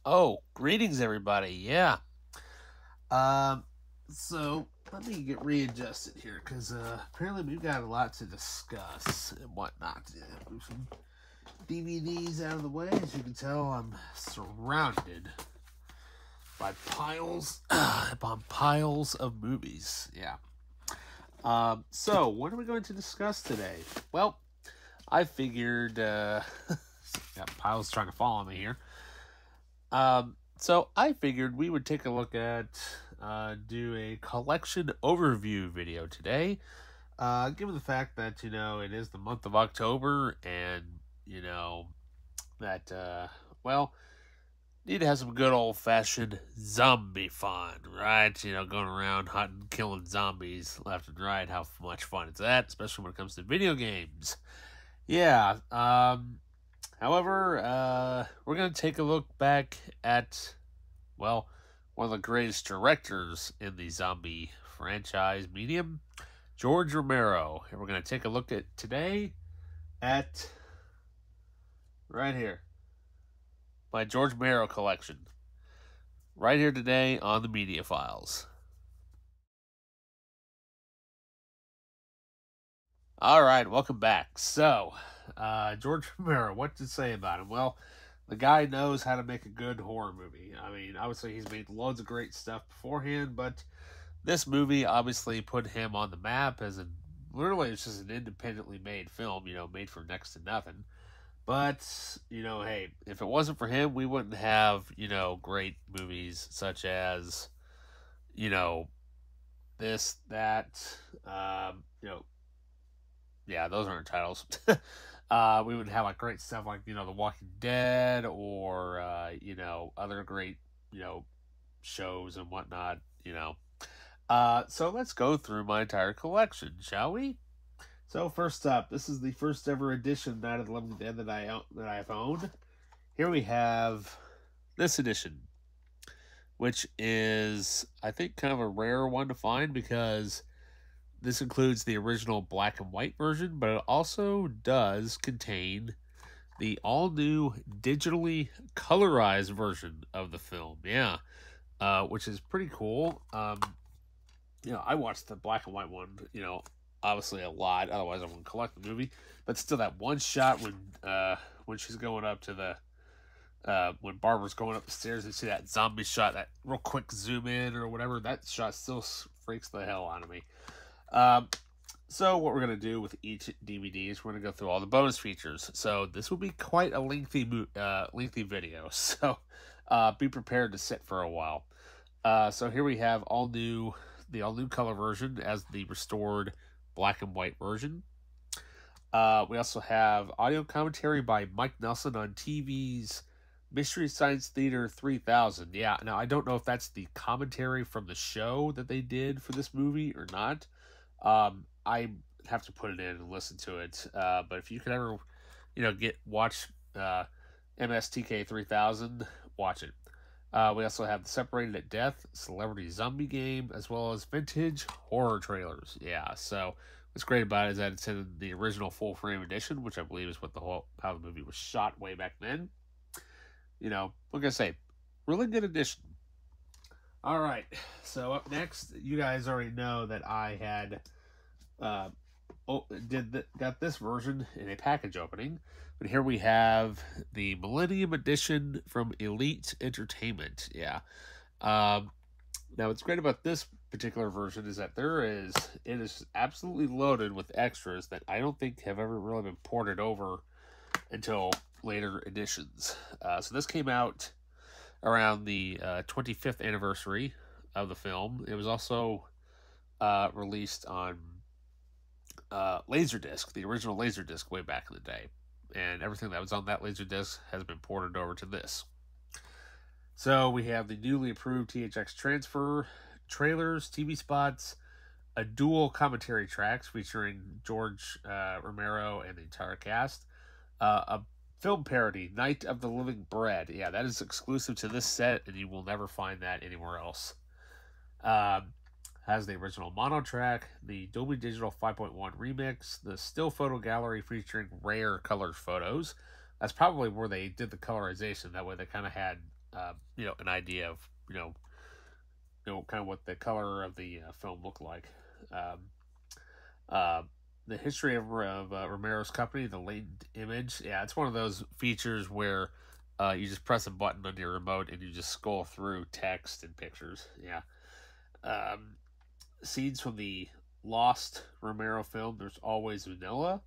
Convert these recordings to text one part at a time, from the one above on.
Oh, greetings, everybody. Yeah. Um, so let me get readjusted here because apparently we've got a lot to discuss and whatnot. Yeah, move some DVDs out of the way. As you can tell, I'm surrounded by piles upon piles of movies. Yeah. So what are we going to discuss today? Well, I figured got piles trying to follow me here. So I figured we would take a look at, do a collection overview video today. Given the fact that, it is the month of October and, that, well, need to have some good old fashioned zombie fun, right? Going around hunting, killing zombies left and right. How much fun is that, especially when it comes to video games? Yeah, however, we're going to take a look back at, well, one of the greatest directors in the zombie franchise medium, George Romero. And we're going to take a look at today at, right here, my George Romero collection. Right here today on the Media Files. All right, welcome back. So, George Romero, what to say about him? Well, the guy knows how to make a good horror movie. I mean, obviously he's made loads of great stuff beforehand, but this movie obviously put him on the map as literally it's just an independently made film, made for next to nothing. But, hey, if it wasn't for him, we wouldn't have, great movies such as, this, that, yeah, those aren't titles. We would have like great stuff like The Walking Dead or other great shows and whatnot. So let's go through my entire collection, shall we? So first up, this is the first ever edition of Night of the Living Dead that I've owned. Here we have this edition, which is I think kind of a rare one to find because this includes the original black and white version, but it also does contain the all-new digitally colorized version of the film. Yeah, which is pretty cool. I watched the black and white one, obviously a lot. Otherwise, I wouldn't collect the movie. But still, that one shot when she's going up to the when Barbara's going up the stairs and see that zombie shot, that real quick zoom in or whatever, that shot still freaks the hell out of me. So what we're going to do with each DVD is we're going to go through all the bonus features. So this will be quite a lengthy video. So be prepared to sit for a while. So here we have the all new color version as the restored black and white version. We also have audio commentary by Mike Nelson on TV's Mystery Science Theater 3000. Yeah, now I don't know if that's the commentary from the show that they did for this movie or not. I have to put it in and listen to it. But if you could ever, watch MSTK 3000, watch it. We also have the Separated at Death Celebrity Zombie Game, as well as vintage horror trailers. Yeah, so what's great about it is that it's in the original full frame edition, which I believe is what how the movie was shot way back then. Like I say, really good edition. All right, so up next, you guys already know that I had got this version in a package opening, but here we have the Millennium Edition from Elite Entertainment. Yeah. Now, what's great about this particular version is that it is absolutely loaded with extras that I don't think have ever really been ported over until later editions. So this came out around the 25th anniversary of the film. It was also released on Laserdisc, the original Laserdisc way back in the day. And everything that was on that Laserdisc has been ported over to this. So we have the newly approved THX transfer, trailers, TV spots, a dual commentary tracks featuring George Romero and the entire cast, a film parody, Night of the Living Bread. Yeah, that is exclusive to this set, and you will never find that anywhere else. Has the original mono track, the Dolby Digital 5.1 remix, the still photo gallery featuring rare colored photos. That's probably where they did the colorization. That way they kind of had an idea of kind of what the color of the film looked like. Um, uh, the history of Romero's company, the latent image. Yeah, it's one of those features where you just press a button on your remote and you just scroll through text and pictures. Yeah. Um, Scenes from the Lost Romero film. There's Always Vanilla.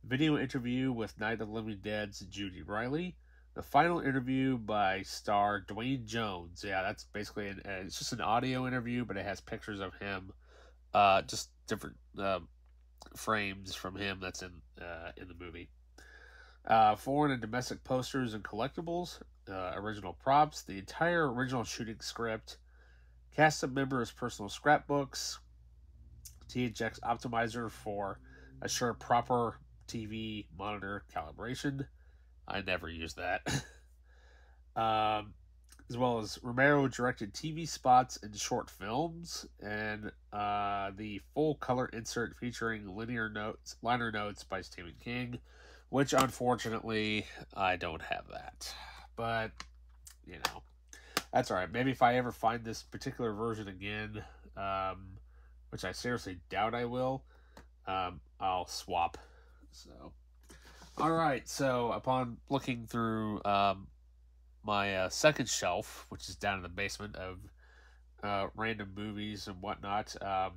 Video interview with Night of the Living Dead's Judy Riley. The final interview by star Dwayne Jones. Yeah, that's basically it's just an audio interview, but it has pictures of him, just different frames from him that's in the movie. Foreign and domestic posters and collectibles, original props, the entire original shooting script, cast of members' personal scrapbooks, THX optimizer for assure proper TV monitor calibration. I never use that. As well as Romero directed TV spots and short films, and the full color insert featuring liner notes by Stephen King, which unfortunately I don't have that. But that's all right. Maybe if I ever find this particular version again, which I seriously doubt I will, I'll swap. So. All right, so upon looking through my second shelf, which is down in the basement of random movies and whatnot, I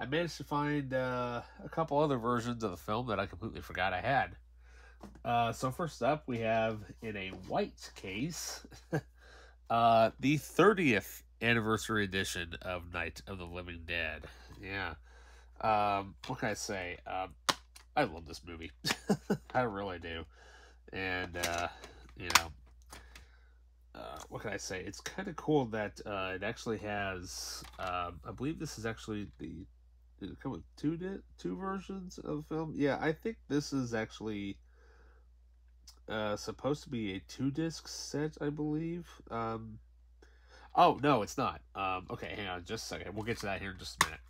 managed to find a couple other versions of the film that I completely forgot I had. So first up, we have in a white case the 30th anniversary edition of Night of the Living Dead. Yeah. What can I say? I love this movie. I really do. And, what can I say? It's kind of cool that it actually has, I believe this is actually did it come with two versions of the film? Yeah, I think this is actually supposed to be a 2-disc set, I believe. Oh, no, it's not. Okay, hang on just a second. We'll get to that here in just a minute.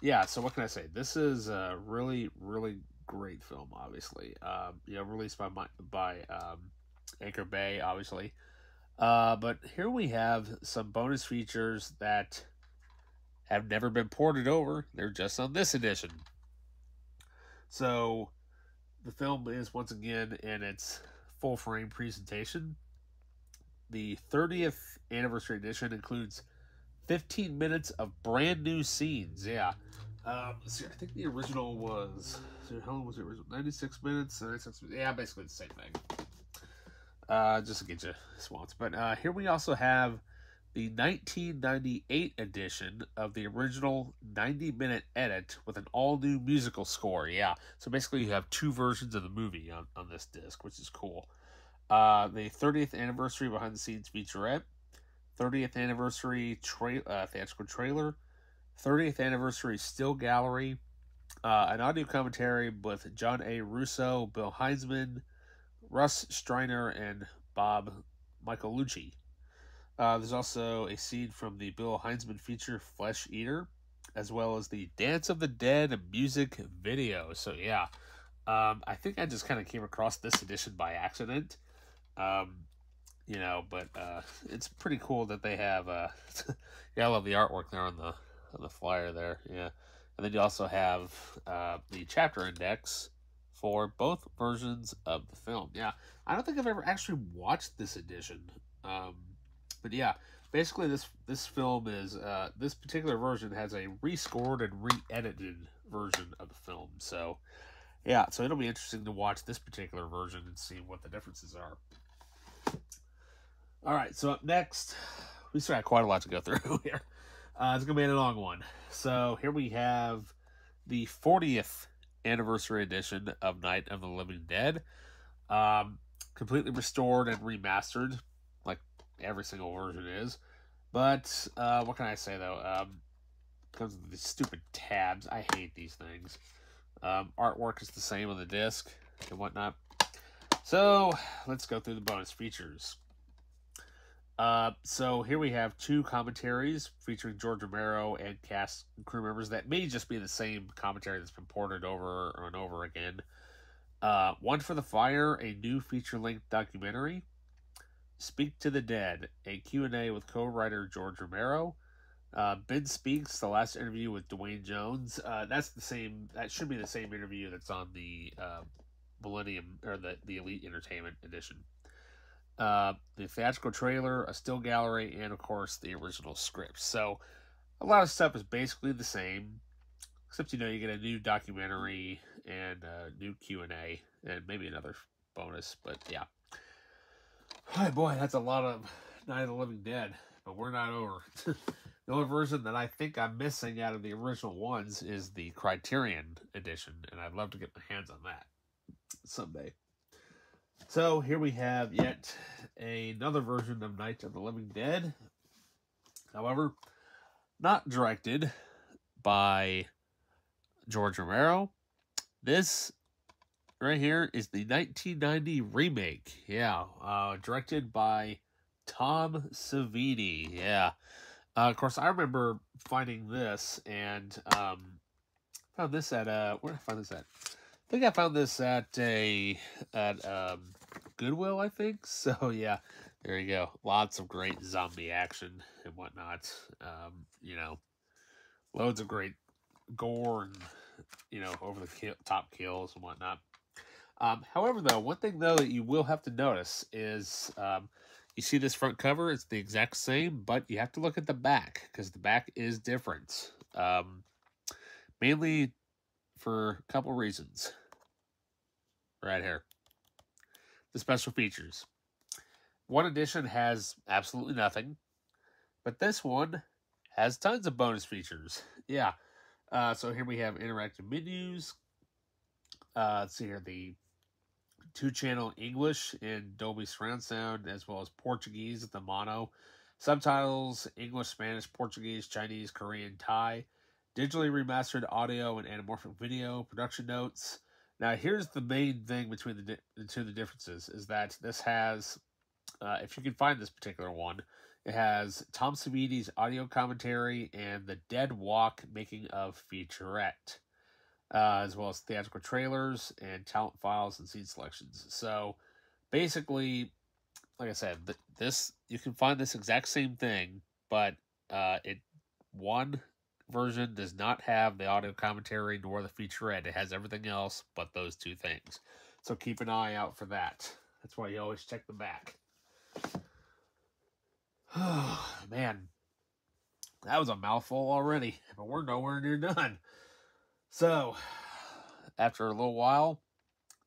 Yeah, so what can I say? This is a really, really great film, obviously. Released by Anchor Bay, obviously. But here we have some bonus features that have never been ported over. They're just on this edition. So, the film is, once again, in its full-frame presentation. The 30th anniversary edition includes 15 minutes of brand new scenes. Yeah. Let's see, I think the original was... So how long was it original? 96 minutes? 96 minutes. Yeah, basically the same thing. Just to get you swamped. But here we also have the 1998 edition of the original 90-minute edit with an all-new musical score. Yeah. So basically you have two versions of the movie on this disc, which is cool. The 30th anniversary behind-the-scenes featurette. 30th anniversary theatrical trailer, 30th anniversary still gallery, an audio commentary with John A. Russo, Bill Heinzman, Russ Streiner, and Bob Michelucci. There's also a scene from the Bill Heinzman feature Flesh Eater, as well as the Dance of the Dead music video. So yeah, I think I just kind of came across this edition by accident. But it's pretty cool that they have I love the artwork there on the flyer there. Yeah. And then you also have the chapter index for both versions of the film. Yeah. I don't think I've ever actually watched this edition. But yeah, basically this film is this particular version has a rescored and re-edited version of the film. So yeah, so it'll be interesting to watch this particular version and see what the differences are. All right, so up next, we still got quite a lot to go through here. It's going to be a long one. So here we have the 40th anniversary edition of Night of the Living Dead. Completely restored and remastered, like every single version is. But what can I say, though? Comes with these stupid tabs. I hate these things. Artwork is the same on the disc and whatnot. So let's go through the bonus features. So here we have two commentaries featuring George Romero and cast and crew members that may just be the same commentary that's been ported over and over again. One for the Fire, a new feature-length documentary. Speak to the Dead, a Q&A with co-writer George Romero. Ben Speaks, the last interview with Dwayne Jones. That's the same. That should be the same interview that's on the Millennium or the Elite Entertainment edition. The theatrical trailer, a still gallery, and of course the original script. So a lot of stuff is basically the same, except you get a new documentary and a new Q&A and maybe another bonus. But yeah, oh boy, that's a lot of Night of the Living Dead. But we're not over. The only version that I think I'm missing out of the original ones is the Criterion edition, and I'd love to get my hands on that someday. So here we have yet another version of Night of the Living Dead. However, not directed by George Romero. This right here is the 1990 remake. Yeah, directed by Tom Savini. Yeah. Of course, I remember finding this and found this at where did I find this at? I think I found this at Goodwill, I think. So yeah, there you go. Lots of great zombie action and whatnot. Loads of great gore and over the top kills and whatnot. However, though, one thing though that you will have to notice is you see this front cover, it's the exact same, but you have to look at the back, because the back is different. Mainly for a couple reasons. Right here. The special features. One edition has absolutely nothing, but this one has tons of bonus features. Yeah. So here we have interactive menus. Let's see here, the 2-channel English in Dolby Surround Sound, as well as Portuguese at the mono. Subtitles, English, Spanish, Portuguese, Chinese, Korean, Thai. Digitally remastered audio and anamorphic video. Production notes. Now, here's the main thing between the two differences, is that this has, if you can find this particular one, it has Tom Savini's audio commentary and the Dead Walk making of featurette. As well as theatrical trailers and talent files and scene selections. So, basically, like I said, you can find this exact same thing, but one version does not have the audio commentary nor the featurette. It has everything else but those two things. So keep an eye out for that. That's why you always check the back. Oh, man. That was a mouthful already, but we're nowhere near done. So, after a little while,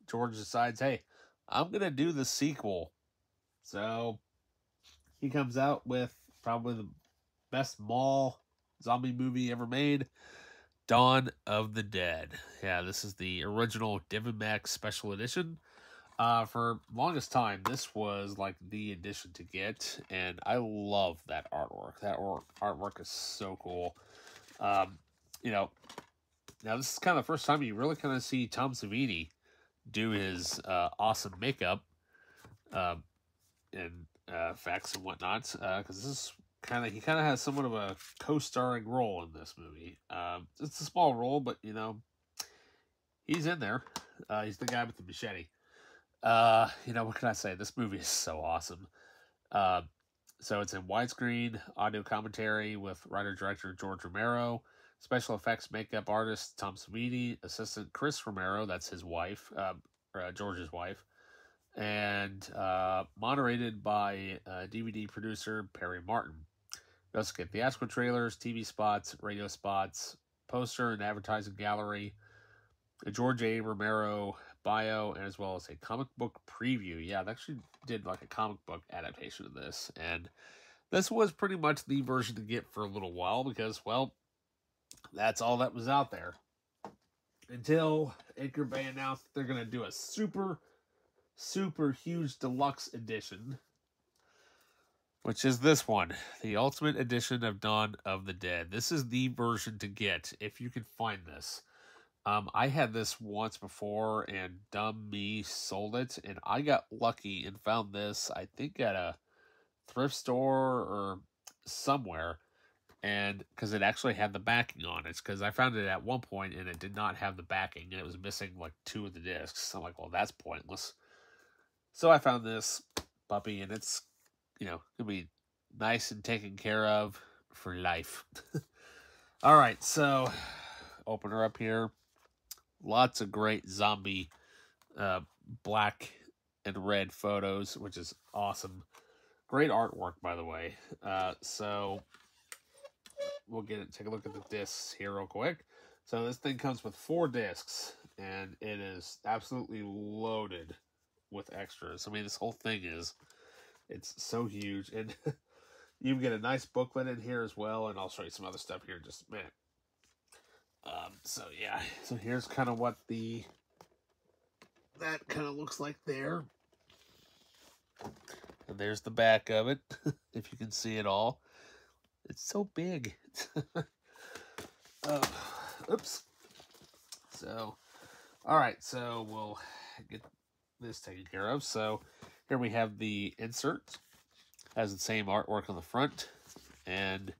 George decides, hey, I'm going to do the sequel. So, he comes out with probably the best mall zombie movie ever made, Dawn of the Dead. Yeah, this is the original Divimax special edition. For longest time, this was like the edition to get, and I love that artwork. That artwork is so cool. Now, this is kind of the first time you really kind of see Tom Savini do his awesome makeup and effects and whatnot, because he kind of has somewhat of a co-starring role in this movie. It's a small role, but he's in there. He's the guy with the machete. What can I say? This movie is so awesome. So it's in widescreen, audio commentary with writer-director George Romero. Special effects makeup artist Tom Savini, assistant Chris Romero, that's his wife, George's wife, and moderated by DVD producer Perry Martin. We also get theatrical trailers, TV spots, radio spots, poster and advertising gallery, a George A. Romero bio, and as well as a comic book preview. Yeah, they actually did like a comic book adaptation of this, and this was pretty much the version to get for a little while because, well, that's all that was out there. Until Anchor Bay announced that they're going to do a super, super huge deluxe edition. Which is this one. The Ultimate Edition of Dawn of the Dead. This is the version to get if you can find this. I had this once before and dumb me sold it. And I got lucky and found this, I think at a thrift store or somewhere. and because it actually had the backing on it. Because I found it at one point and it did not have the backing, and it was missing like 2 of the discs. So I'm like, well, that's pointless. So I found this puppy, and it's, gonna be nice and taken care of for life. All right, so open her up here. Lots of great zombie black and red photos, which is awesome. Great artwork, by the way. So we'll take a look at the discs here real quick. So this thing comes with 4 discs, and it is absolutely loaded with extras. I mean, this whole thing it's so huge, and you can get a nice booklet in here as well, and I'll show you some other stuff here in just a minute. So yeah, so here's kind of what that kind of looks like there. And there's the back of it, if you can see it all. It's so big. Oops. So, all right, so we'll get this taken care of. So here we have the insert. Has the same artwork on the front, and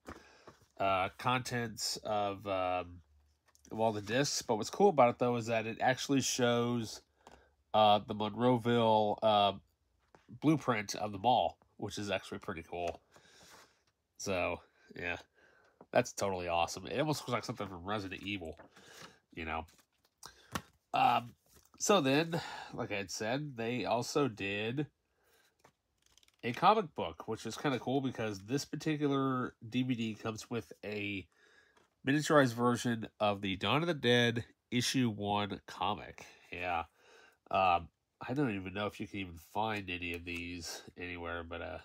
contents of all the discs. But what's cool about it, though, is that it actually shows the Monroeville blueprint of the mall, which is actually pretty cool. So, yeah, that's totally awesome. It almost looks like something from Resident Evil, So then, like I had said, they also did a comic book, which is kind of cool because this particular DVD comes with a miniaturized version of the Dawn of the Dead issue 1 comic. Yeah. I don't even know if you can even find any of these anywhere, but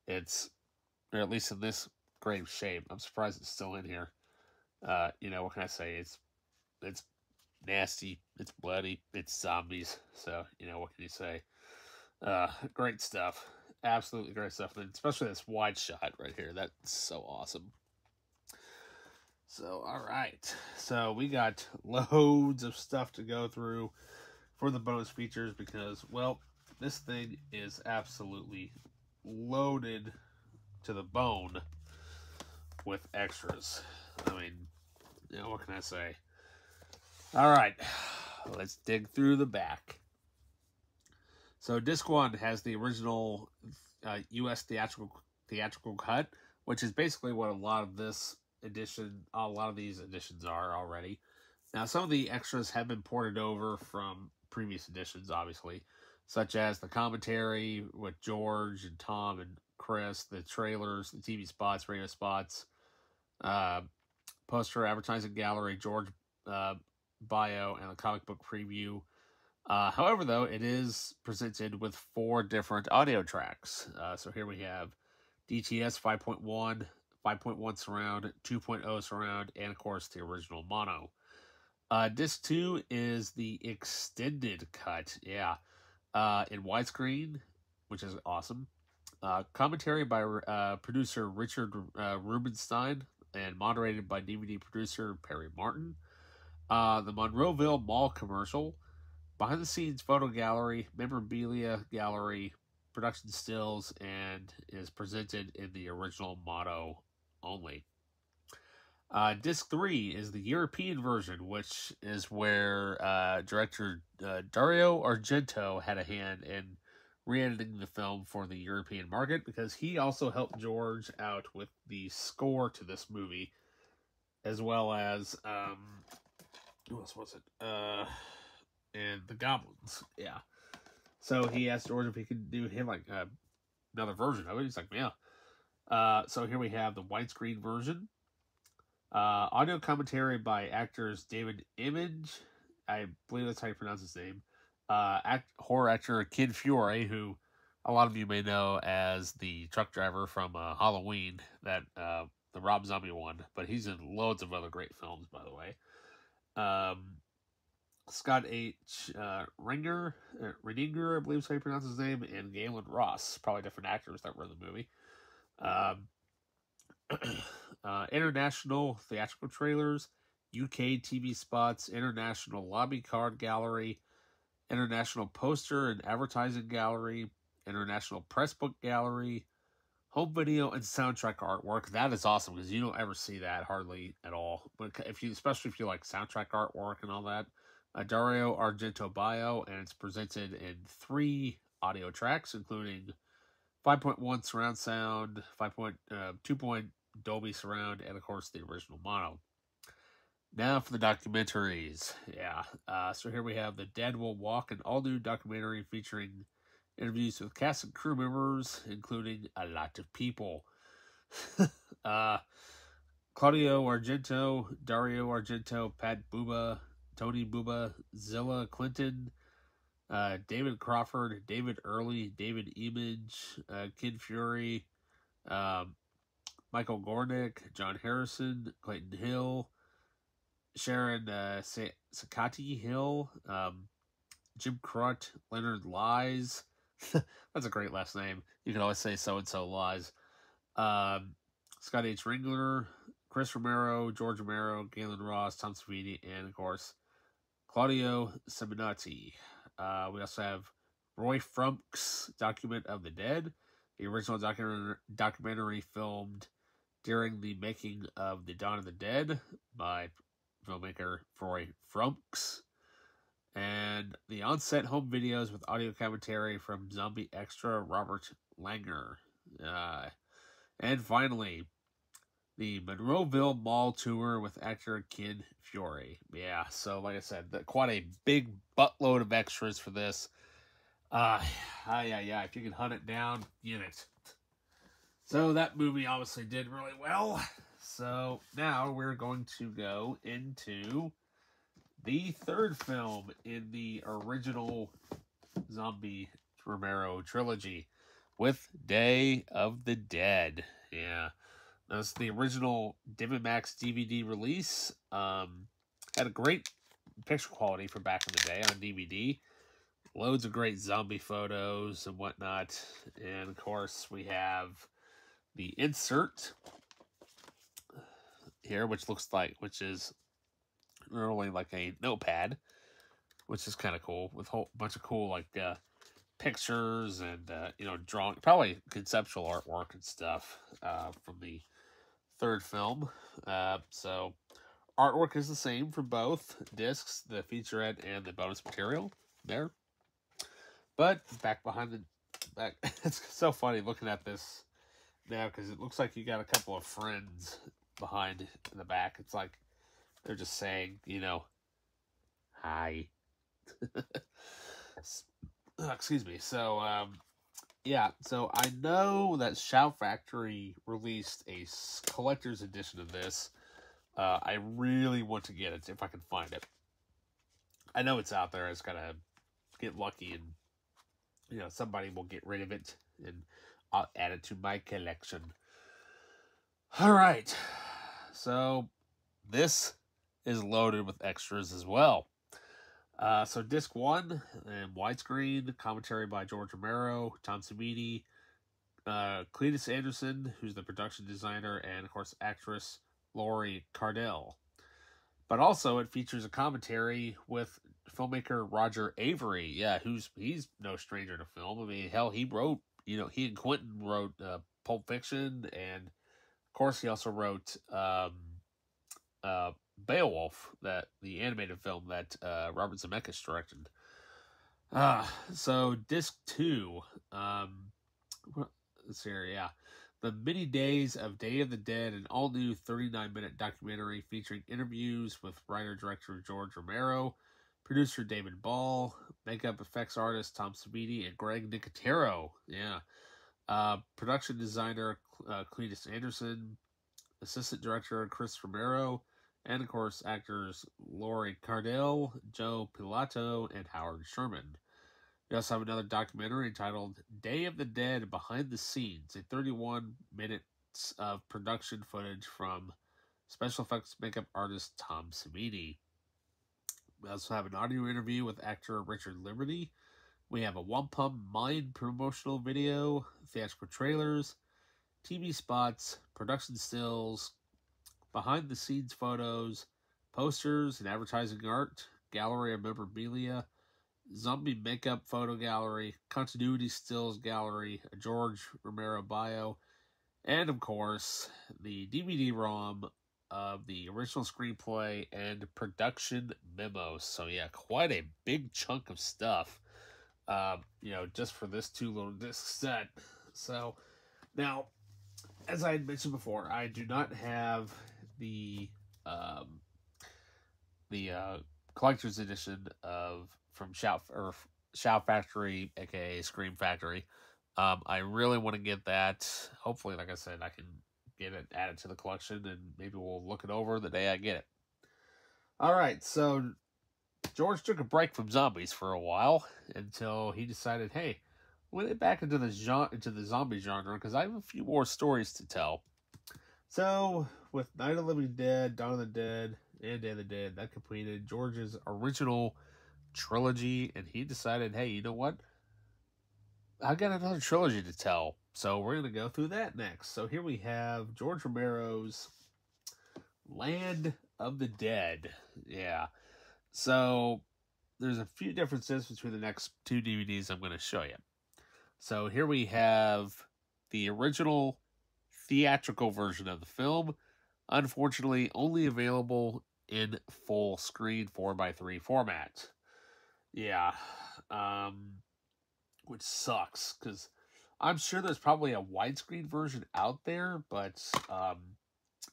it's, or at least in this great shape. I'm surprised it's still in here. What can I say? It's nasty, it's bloody, it's zombies. So, what can you say? Great stuff. Absolutely great stuff. And especially this wide shot right here. That's so awesome. So, all right. So, we got loads of stuff to go through for the bonus features because, well, this thing is absolutely loaded to the bone with extras. I mean, what can I say? All right. Let's dig through the back. So disc 1 has the original U.S. theatrical cut, which is basically what a lot of these editions are already. Now, some of the extras have been ported over from previous editions, obviously, such as the commentary with George and Tom and Chris, the trailers, the TV spots, radio spots, poster, advertising gallery, George bio, and the comic book preview. However, though, it is presented with 4 different audio tracks. So here we have DTS 5.1, 5.1 surround, 2.0 surround, and of course the original mono. Disc 2 is the extended cut, in widescreen, which is awesome. Commentary by producer Richard Rubenstein and moderated by DVD producer Perry Martin. The Monroeville Mall commercial, behind-the-scenes photo gallery, memorabilia gallery, production stills, and is presented in the original motto only. Disc 3 is the European version, which is where director Dario Argento had a hand in re-editing the film for the European market, because he also helped George out with the score to this movie, as well as who else was it? And the Goblins, yeah. So he asked George if he could do him like another version of it. He's like, yeah. So here we have the widescreen version. Audio commentary by actors David Image, I believe that's how you pronounce his name. Horror actor Kid Fiore, who a lot of you may know as the truck driver from Halloween, that the Rob Zombie one, but he's in loads of other great films, by the way. Scott H. Redinger, I believe is how you pronounce his name, and Galen Ross, probably different actors that were in the movie. International theatrical trailers, UK TV spots, international lobby card gallery, international poster and advertising gallery, international press book gallery, Home video and soundtrack artwork. That is awesome because you don't ever see that hardly at all. But if you, especially if you like soundtrack artwork and all that, Dario Argento bio, and it's presented in 3 audio tracks, including 5.1 surround sound, 2 Dolby surround, and of course the original mono. Now for the documentaries. Yeah. So here we have The Dead Will Walk, an all-new documentary featuring interviews with cast and crew members, including a lot of people. Claudio Argento, Dario Argento, Pat Buba, Tony Buba, Zilla Clinton, David Crawford, David Early, David Image, Kid Fury, Michael Gornick, John Harrison, Clayton Hill, Sharon Sakati Hill, Jim Crut, Leonard Lies. That's a great last name. You can always say so-and-so Lies. Scott H. Ringler, Chris Romero, George Romero, Galen Ross, Tom Savini, and, of course, Claudio Seminati. We also have Roy Frump's Document of the Dead, the original documentary filmed during the making of The Dawn of the Dead by filmmaker Roy Frumps. And the on-set home videos with audio commentary from Zombie Extra Robert Langer. And finally, the Monroeville Mall Tour with actor Kid Fury. Yeah, so like I said, quite a big buttload of extras for this. Yeah, if you can hunt it down, get it. So that movie obviously did really well. So now we're going to go into the 3rd film in the original Zombie Romero trilogy with Day of the Dead. Yeah. That's the original Divimax DVD release. Had a great picture quality for back in the day on DVD. Loads of great zombie photos and whatnot. And of course, we have the insert here, which is really like a notepad, which is kind of cool, with a whole bunch of cool pictures and drawing, probably conceptual artwork and stuff from the 3rd film. So artwork is the same for both discs, the featurette and the bonus material there. But back behind the back, it's so funny looking at this now because it looks like you got a couple of friends behind in the back. It's like they're just saying, hi. Excuse me. So, yeah. So I know that Shout Factory released a collector's edition of this. I really want to get it if I can find it. I know it's out there. I just gotta get lucky and, somebody will get rid of it and I'll add it to my collection. All right. So this is loaded with extras as well. So disc 1, and widescreen, commentary by George Romero, Tom Savini, Cletus Anderson, who's the production designer, and of course actress Laurie Cardell. But also it features a commentary with filmmaker Roger Avery. Yeah, he's no stranger to film. I mean, hell, he wrote, he and Quentin wrote Pulp Fiction, and of course he also wrote Beowulf, the animated film that Robert Zemeckis directed. So disc 2, let's see here, yeah. The Many Days of Day of the Dead, an all-new 39-minute documentary featuring interviews with writer-director George Romero, producer David Ball, makeup effects artist Tom Savini, and Greg Nicotero. Yeah. Production designer Cletus Anderson, assistant director Chris Romero, and of course actors Laurie Cardell, Joe Pilato, and Howard Sherman. We also have another documentary entitled Day of the Dead Behind the Scenes, a 31 minutes of production footage from special effects makeup artist Tom Savini. We also have an audio interview with actor Richard Liberty. We have a Wampum Mind promotional video, theatrical trailers, TV spots, production stills, behind-the-scenes photos, posters and advertising art, gallery of memorabilia, zombie makeup photo gallery, continuity stills gallery, a George Romero bio, And of course, the DVD-ROM of the original screenplay and production memos. So yeah, quite a big chunk of stuff. Just for this 2 little disc set. So now, as I had mentioned before, I do not have the um, collector's edition of from Shout Factory, aka Scream Factory. I really want to get that. Hopefully, like I said, I can get it added to the collection, and maybe we'll look it over the day I get it. All right, so George took a break from zombies for a while until he decided, hey, we'll get back into the zombie genre because I have a few more stories to tell. So, with Night of the Living Dead, Dawn of the Dead, and Day of the Dead, that completed George's original trilogy, and he decided, hey, you know what? I got another trilogy to tell, so we're going to go through that next. So here we have George Romero's Land of the Dead. Yeah. So there's a few differences between the next 2 DVDs I'm going to show you. So here we have the original theatrical version of the film, unfortunately only available in full screen 4x3 format. Yeah, which sucks, because I'm sure there's probably a widescreen version out there, but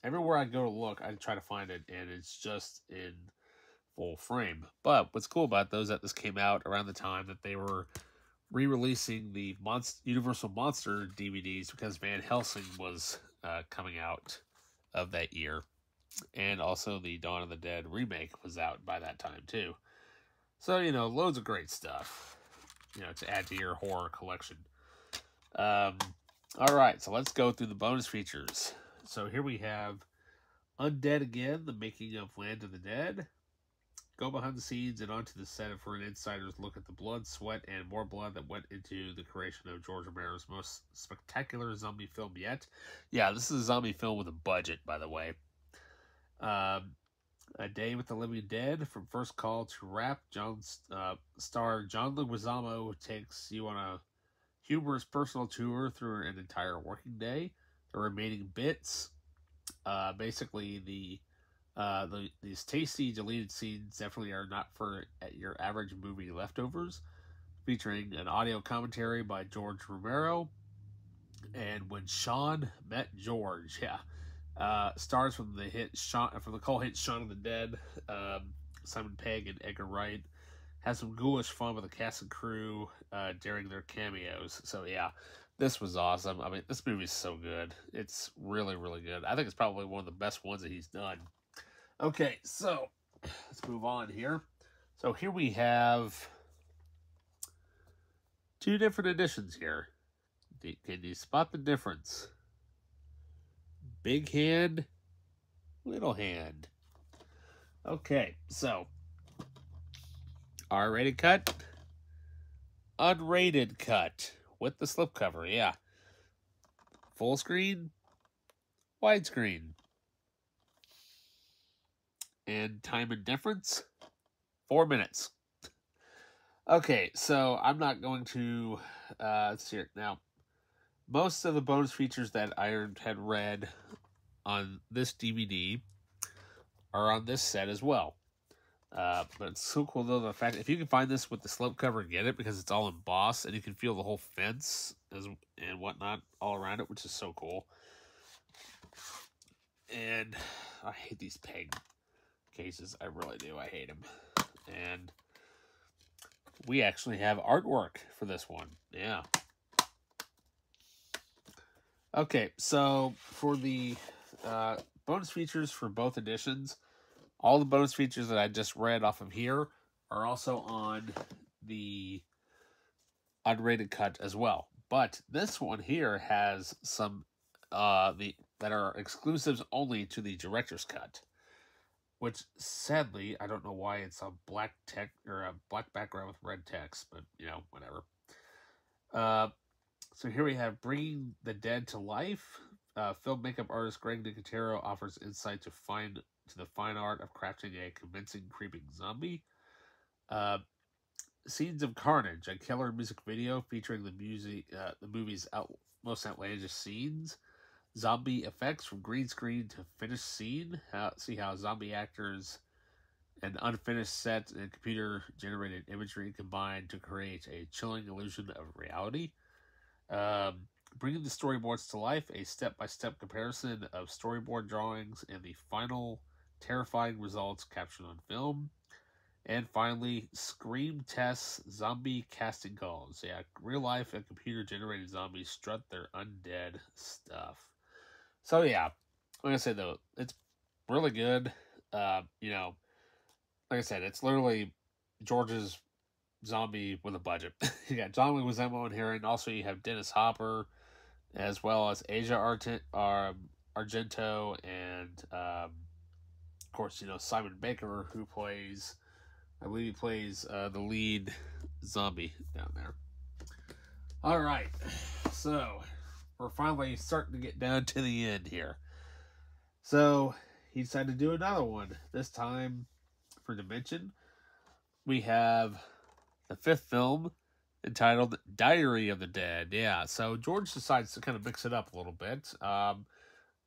everywhere I go to look, I try to find it, and it's just in full frame. But what's cool about those that this came out around the time that they were re-releasing the Universal Monster DVDs, because Van Helsing was coming out of that year, and also the Dawn of the Dead remake was out by that time too. So, loads of great stuff, to add to your horror collection. All right, so let's go through the bonus features. So here we have Undead Again, the making of Land of the Dead. Go behind the scenes and onto the set for an insider's look at the blood, sweat, and more blood that went into the creation of George Romero's most spectacular zombie film yet. Yeah, this is a zombie film with a budget, by the way. A Day with the Living Dead, from first call to wrap. Star John Leguizamo takes you on a humorous personal tour through an entire working day. The remaining bits, basically these tasty deleted scenes definitely are not for your average movie leftovers, featuring an audio commentary by George Romero and When Shaun Met George. Yeah. Stars from the cult hit Shaun of the Dead, Simon Pegg and Edgar Wright. Has some ghoulish fun with the cast and crew during their cameos. So yeah, this was awesome. I mean, this movie is so good. It's really, really good. I think it's probably one of the best ones that he's done. Okay, so let's move on here. So here we have 2 different editions here. Can you spot the difference? Big hand, little hand. Okay, so R-rated cut, unrated cut with the slipcover, yeah. Full screen, widescreen. And time and difference, 4 minutes. Okay, so I'm not going to, let's see it now. Most of the bonus features that I had read on this DVD are on this set as well. But it's so cool, though, the fact if you can find this with the slipcover, get it, because it's all embossed, and you can feel the whole fence and whatnot all around it, which is so cool. And I hate these peg cases. I really do. I hate them. And we actually have artwork for this one. Yeah. Okay, so for the bonus features for both editions, all the bonus features that I just read off of here are also on the unrated cut as well. But this one here has some that are exclusives only to the director's cut, which sadly I don't know why it's a black text or a black background with red text, but whatever. So here we have Bringing the Dead to Life. Film makeup artist Greg Nicotero offers insight to the fine art of crafting a convincing, creeping zombie. Scenes of Carnage, a killer music video featuring the movie's most outlandish scenes. zombie effects from green screen to finished scene. See how zombie actors and unfinished sets and computer-generated imagery combine to create a chilling illusion of reality. Bringing the storyboards to life, a step-by-step comparison of storyboard drawings and the final terrifying results captured on film. And finally, Scream tests zombie casting calls. Yeah, real life and computer-generated zombies strut their undead stuff. So yeah, like I said though, it's really good. Like I said, it's literally George's zombie with a budget. You got John Leguizamo in here, and also you have Dennis Hopper, as well as Asia Argento, and of course, Simon Baker, who plays, I believe he plays the lead zombie down there. All right, so we're finally starting to get down to the end here. So he decided to do another one. This time for Dimension, we have the fifth film entitled Diary of the Dead. Yeah, so George decides to kind of mix it up a little bit.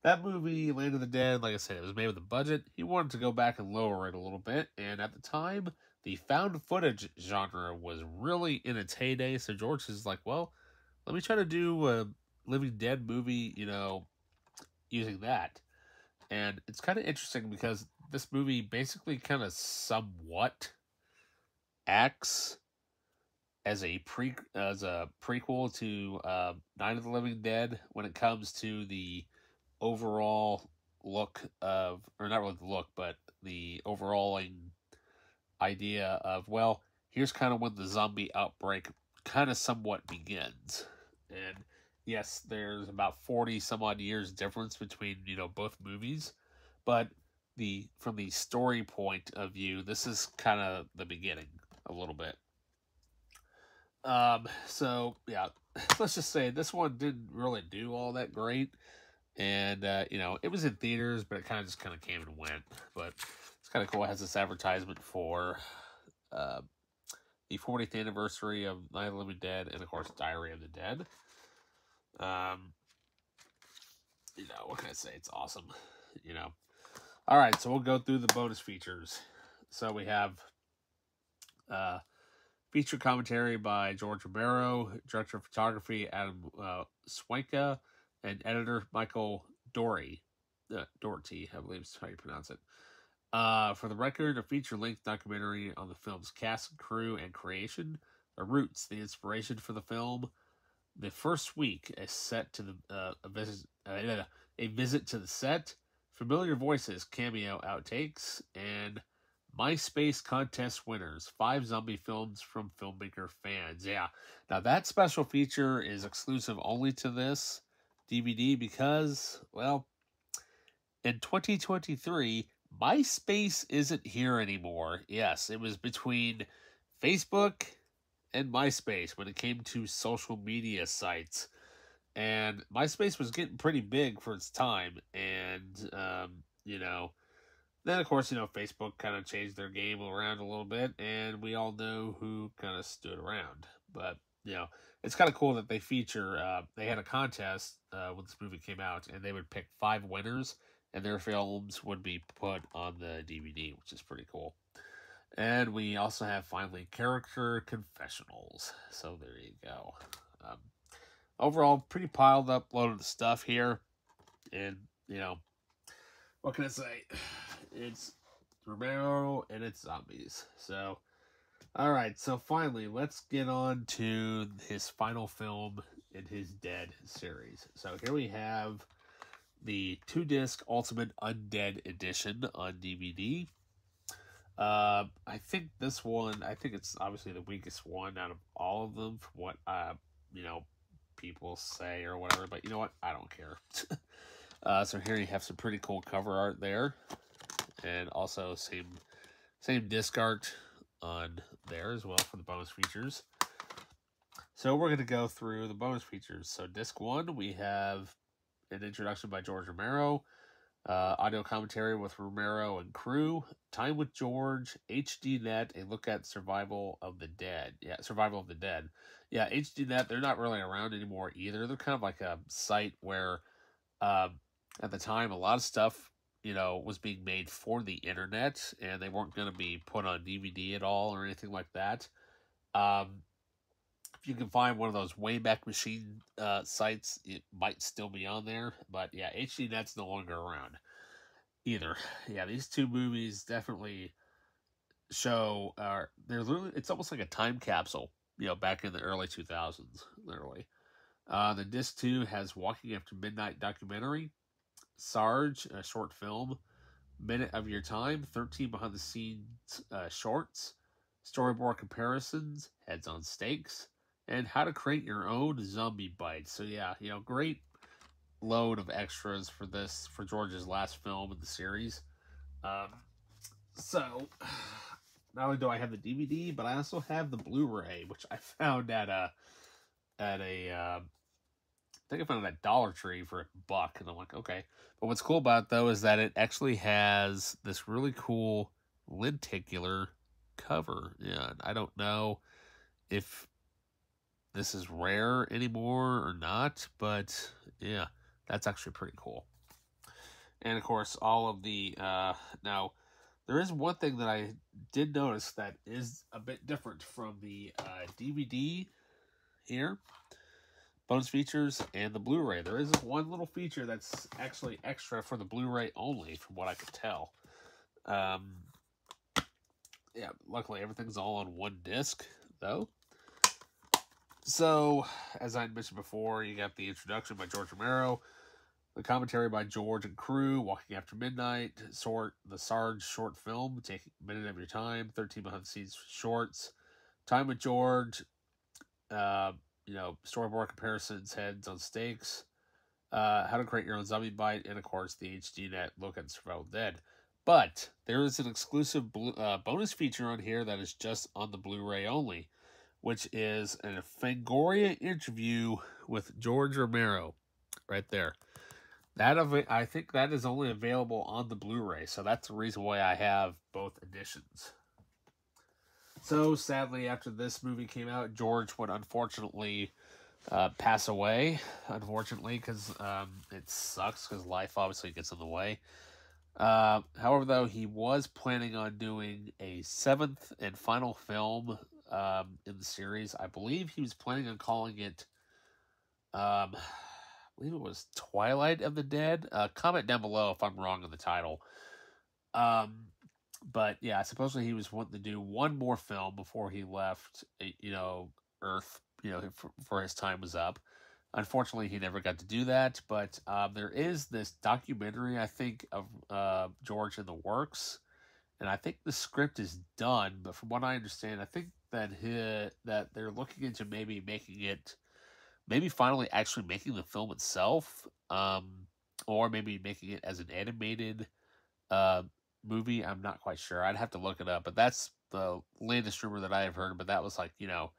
That movie, Land of the Dead, like I said, it was made with a budget. He wanted to go back and lower it a little bit, and at the time, the found footage genre was really in its heyday, so George is like, well, let me try to do a Living Dead movie, using that. And it's kind of interesting because this movie basically kind of somewhat acts as a prequel to Night of the Living Dead when it comes to the overall look of, or not really the look, but the overalling idea of, well, here's kind of when the zombie outbreak kind of somewhat begins. And yes, there's about 40 some odd years difference between, both movies, but from the story point of view, this is kind of the beginning a little bit. So yeah, let's just say this one didn't really do all that great. And, it was in theaters, but it kind of came and went. But it's kind of cool. It has this advertisement for the 40th anniversary of Night of the Living Dead and, of course, Diary of the Dead. What can I say? It's awesome, All right, so we'll go through the bonus features. So we have feature commentary by George Romero, director of photography Adam Swanka, and editor Michael Doherty, I believe is how you pronounce it. For the record, a feature-length documentary on the film's cast, crew, and creation, the roots, the inspiration for the film, the first week, a visit to the set, familiar voices, cameo outtakes, and MySpace contest winners, 5 zombie films from filmmaker fans. Yeah, now that special feature is exclusive only to this DVD because, well, in 2023, MySpace isn't here anymore. Yes, it was between Facebook and MySpace when it came to social media sites. And MySpace was getting pretty big for its time. And, then, of course, Facebook kind of changed their game around a little bit. And we all know who kind of stood around. But, it's kind of cool that they feature, they had a contest when this movie came out, and they would pick 5 winners, and their films would be put on the DVD, which is pretty cool. And we also have, finally, character confessionals. So there you go. Overall, pretty piled up load of stuff here. And, what can I say? It's Romero and it's zombies. So, alright, so finally, let's get on to his final film in his Dead series. So here we have the 2-disc Ultimate Undead Edition on DVD. I think this one, it's obviously the weakest one out of all of them from what, people say or whatever, but you know what? I don't care. So here you have some pretty cool cover art there. And also same disc art on there as well for the bonus features. So we're going to go through the bonus features. So disc 1, we have an introduction by George Romero, audio commentary with Romero and crew, Time with George, HDNet, a look at Survival of the Dead. Yeah, Survival of the Dead. Yeah, HDNet, they're not really around anymore either. They're kind of like a site where Um, at the time, a lot of stuff, was being made for the internet, and they weren't going to be put on DVD at all or anything like that. Um, if you can find one of those Wayback Machine sites, it might still be on there. But yeah, HDNet's no longer around either. Yeah, these two movies definitely show they're literally, it's almost like a time capsule, back in the early 2000s, literally. The disc 2 has Walking After Midnight documentary, Sarge, a short film, Minute of Your Time, 13 behind the scenes shorts, storyboard comparisons, Heads on Stakes, and How to Create Your Own Zombie Bites. So yeah, great load of extras for George's last film in the series. So not only do I have the DVD, but I also have the Blu-ray, which I found at a I think I found it at Dollar Tree for $1, and I'm like, okay. But what's cool about it, though, is that it actually has this really cool lenticular cover. Yeah, I don't know if this is rare anymore or not, but yeah, that's actually pretty cool. And of course, all of the now, there is one thing that I did notice that is a bit different from the DVD here, bonus features, and the Blu-ray. There is one little feature that's actually extra for the Blu-ray only, from what I could tell. Yeah, luckily everything's all on one disc, though. So, as I mentioned before, you got the introduction by George Romero, the commentary by George and crew, Walking After Midnight, the Sarge short film, Taking a Minute of Your Time, 13 behind the scenes shorts, Time with George, storyboard comparisons, Heads on Stakes, How to Create Your Own Zombie Bite, and of course the HDNet look at Survival Dead. But there is an exclusive bonus feature on here that is just on the Blu-ray only, which is a Fangoria interview with George Romero, right there. I think that is only available on the Blu-ray, so that's the reason why I have both editions. So, sadly, after this movie came out, George would unfortunately pass away. Unfortunately, because it sucks, because life obviously gets in the way. However, though, he was planning on doing a 7th and final film in the series. I believe he was planning on calling it, I believe it was Twilight of the Dead. Comment down below if I'm wrong on the title. But yeah, supposedly he was wanting to do one more film before he left, Earth, for his time was up. Unfortunately, he never got to do that, but there is this documentary, I think, of George in the works, and I think the script is done, but from what I understand, I think that they're looking into maybe finally actually making the film itself, or maybe making it as an animated movie. I'm not quite sure. I'd have to look it up, but that's the latest rumor that I have heard, but that was like, 5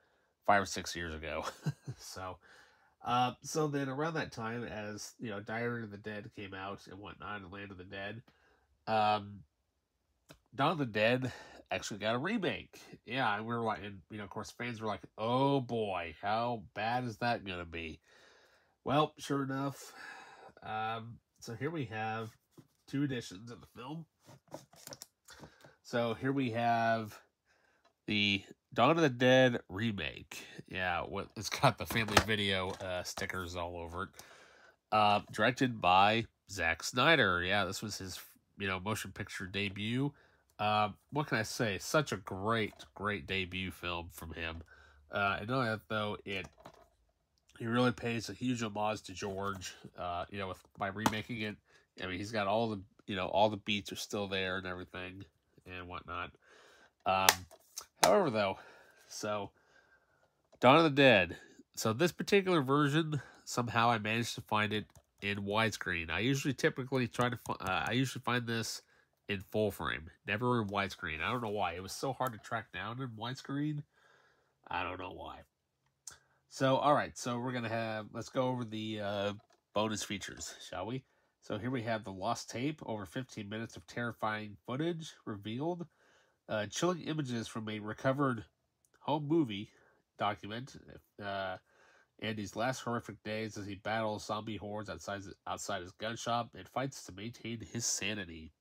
or 6 years ago. So then around that time, as, Diary of the Dead came out and whatnot, and Land of the Dead, Dawn of the Dead actually got a remake. Yeah, and we were like, and, of course, fans were like, oh boy, how bad is that going to be? Well, sure enough, so here we have 2 editions of the film. So here we have the Dawn of the Dead remake. Yeah, it's got the family video stickers all over it. Directed by Zack Snyder. Yeah, this was his, motion picture debut. What can I say? Such a great debut film from him. And not only that, though, he really pays a huge homage to George, by remaking it. I mean, he's got all the beats are still there and everything and whatnot. However, though, so Dawn of the Dead. So this particular version, somehow I managed to find it in widescreen. I usually find this in full frame, never in widescreen. I don't know why. It was so hard to track down in widescreen. I don't know why. So, all right. So let's go over the bonus features, shall we? So here we have the lost tape, over 15 minutes of terrifying footage revealed. Chilling images from a recovered home movie document. Andy's last horrific days as he battles zombie hordes outside his gun shop and fights to maintain his sanity.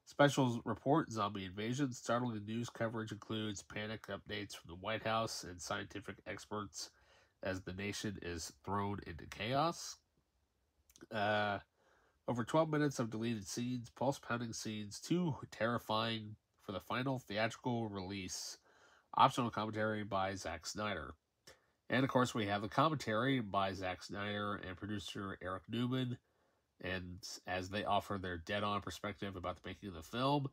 Specials report zombie invasion. Startling news coverage includes panic updates from the White House and scientific experts as the nation is thrown into chaos. Over 12 minutes of deleted scenes, pulse-pounding scenes, too terrifying for the final theatrical release. Optional commentary by Zack Snyder. And, of course, we have the commentary by Zack Snyder and producer Eric Newman, and as they offer their dead-on perspective about the making of the film.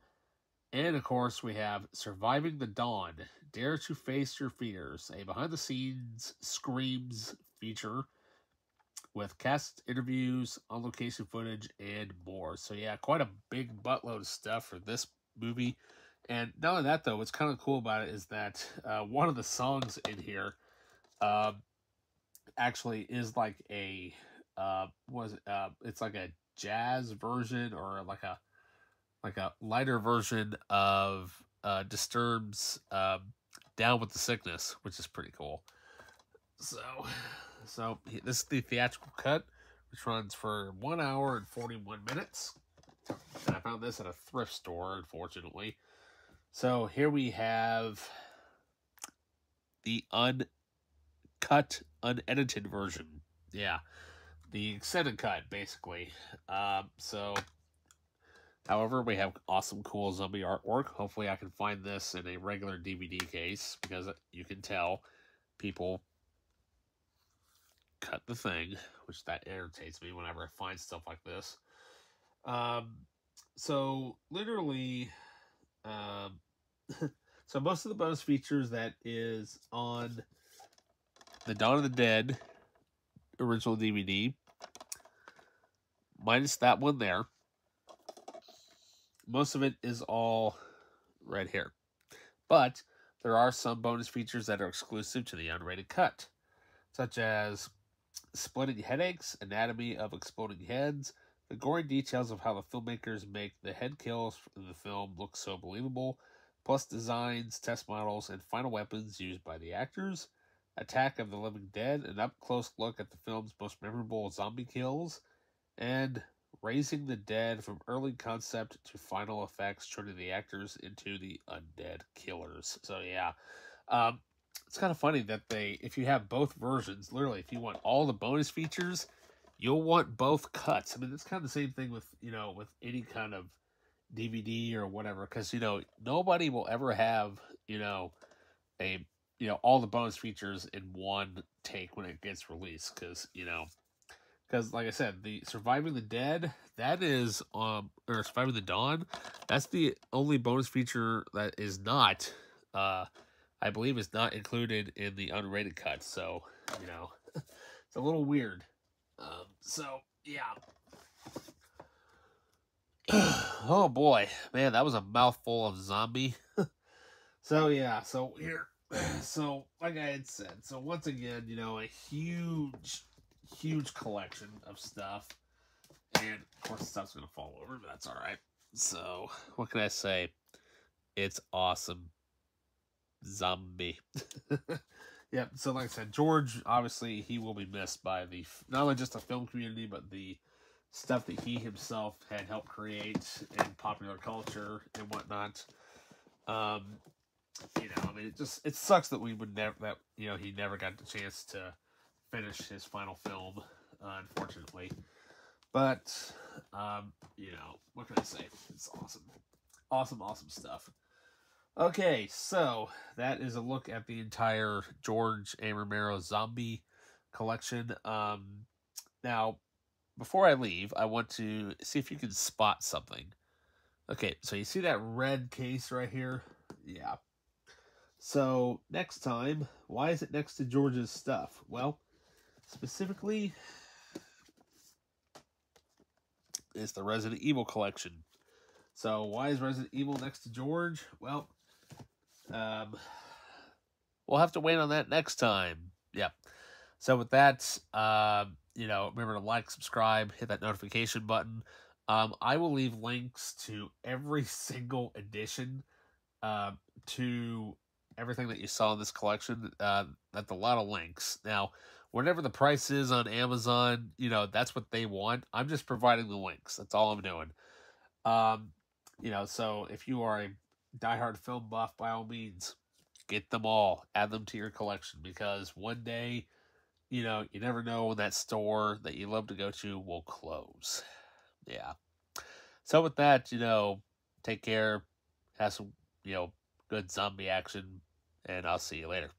And, of course, we have Surviving the Dawn, Dare to Face Your Fears, a behind-the-scenes Screams feature with cast interviews, on-location footage, and more. So, yeah, quite a big buttload of stuff for this movie. And not only that, though, what's kind of cool about it is that one of the songs in here actually is like a it's like a jazz version or like a lighter version of Disturbed's Down with the Sickness, which is pretty cool. So this is the theatrical cut, which runs for 1 hour and 41 minutes. And I found this at a thrift store, unfortunately. So here we have the uncut, unedited version. Yeah, the extended cut, basically. However, we have awesome, cool zombie artwork. Hopefully I can find this in a regular DVD case, because you can tell people cut the thing, which that irritates me whenever I find stuff like this. So literally, so most of the bonus features that is on the Dawn of the Dead original DVD, minus that one there, most of it is all right here. But there are some bonus features that are exclusive to the unrated cut, such as Splitting Headaches, Anatomy of Exploding Heads, the gory details of how the filmmakers make the head kills in the film look so believable, plus designs, test models, and final weapons used by the actors, Attack of the Living Dead, an up-close look at the film's most memorable zombie kills, and Raising the Dead from early concept to final effects, turning the actors into the undead killers. So yeah, it's kind of funny that if you have both versions, literally, if you want all the bonus features, you'll want both cuts. I mean, it's kind of the same thing with, with any kind of DVD or whatever, because, nobody will ever have, all the bonus features in one take when it gets released, because like I said, the Surviving the Dead, that is, or Surviving the Dawn, that's the only bonus feature that is not, I believe is not included in the unrated cut, so, it's a little weird. So, yeah. Oh boy, man, that was a mouthful of zombie. So, yeah, so here, so, like I had said, so once again, a huge collection of stuff, and of course the stuff's gonna fall over, but that's alright. So, what can I say? It's awesome. Zombie. Yeah, so like I said, George, obviously, he will be missed by not only just the film community, but the stuff that he himself had helped create in popular culture and whatnot. I mean, it sucks that he never got the chance to finish his final film, unfortunately. But, what can I say? It's awesome. Awesome stuff. Okay, so that is a look at the entire George A. Romero zombie collection. Now, before I leave, I want to see if you can spot something. Okay, so you see that red case right here? Yeah. So, next time, why is it next to George's stuff? Well, specifically, it's the Resident Evil collection. So, why is Resident Evil next to George? Well, we'll have to wait on that next time. Yep. So with that, remember to like, subscribe, hit that notification button. I will leave links to every single edition, to everything that you saw in this collection. That's a lot of links. Now, whatever the price is on Amazon, that's what they want. I'm just providing the links. That's all I'm doing. So if you are a diehard film buff, by all means, get them all, add them to your collection, because one day, you never know when that store that you love to go to will close. Yeah. So with that, take care, have some, good zombie action, and I'll see you later.